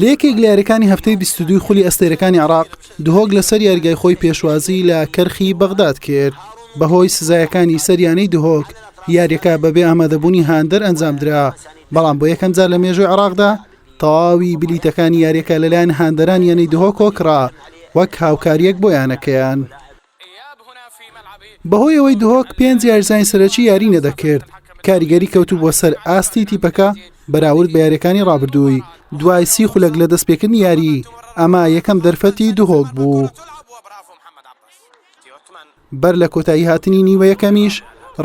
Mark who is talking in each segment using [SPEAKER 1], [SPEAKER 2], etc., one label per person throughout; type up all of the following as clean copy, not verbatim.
[SPEAKER 1] لەیەکێک لە یاریەکانی هەفتەی 22 خولی ئەستێرەکانی عێراق دهۆک لەسەر یاریگای خۆی پێشوازی لە کەرخی بەغداد کرد. بەهۆی سزایەکانی سەریانەی دهۆک یاریەکە بەبێ ئامادەبوونی هاندەر ئەنجامدرا، بەڵام بۆ یەکەم جار لە مێژووی عێراقدا تەواوی بلیتەکانی یاریەکە لەلایەن هاندەران یانەی دهۆک کۆکڕا وەک هاوکاریەک بۆ یانەکەیان. بەهۆی ئەوەی دهۆک 5 یاریزانی سەرەکی یاری نەدەکرد، کاریگەری کەوتو بۆ سەر ئاستی تیپەکە بەراورد بە یاریەکانی ڕابردووی. دوای 30 خولەک لە دەستپێکردنی یاری ئەمە یەکەم دەرفەتی دهۆک بوو. بەر لە کۆتایی هاتنی نیوە یەکەمیش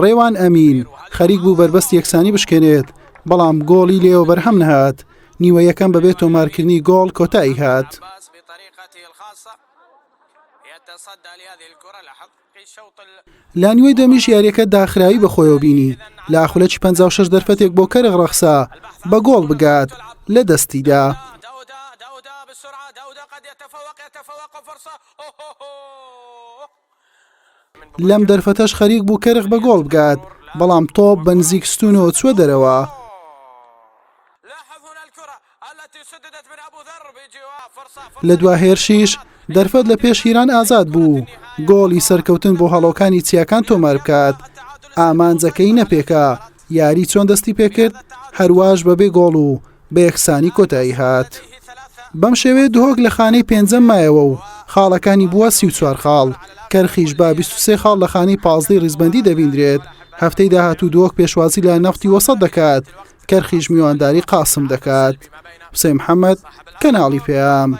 [SPEAKER 1] ڕێوان ئەمین خەریک بوو بەربەست یەکسانی بشکێنێت، بەڵام گۆڵی لێوە بەرهەم نەهات. نیوە یەکەم بەبێ تۆمارکردنی گۆڵ کۆتایی هات. لا نیوەی دەمیش یاریەکە داخراوی بەخۆیەوە بینی، لە ئاخولەکی 56 دەرفەتێک بۆ کەرغ ڕەخسا بە گۆڵ بگات لە دەستیدا. لەم دەرفەتەش خەریک بوو کەرغ بە گۆڵ بگات، بەڵام تۆپ بە نزیک ستونەوە چووە دەرەوە. لە دواهێرشیش دەرفەت لە پێش هیران ئازاد بوو گۆڵی سەرکەوتن بۆ هەڵۆکانی چیاکان تۆمار بکات. ئامانجەکەی نەپێکا یاری چۆن دەستی پێکرد، هەرواش بەبێ گۆڵ و بە یەکسانی کۆتایی هات. بەم شێوەیە دهۆک لە خانەی پێنجەم مایەوە و خاڵەکانی بووە 34 خاڵ. کەرخیش با 23 خاڵ لە خانەی 15 ڕیزبەندی دەبیندرێت. هەفتەی داهاتوو دهۆک پێشوازی لە نەفتی وەسەد دەکات، کەرخیش میوانداری قاسم دەکات. حوسێن محەممەد، کەناڵی پێام.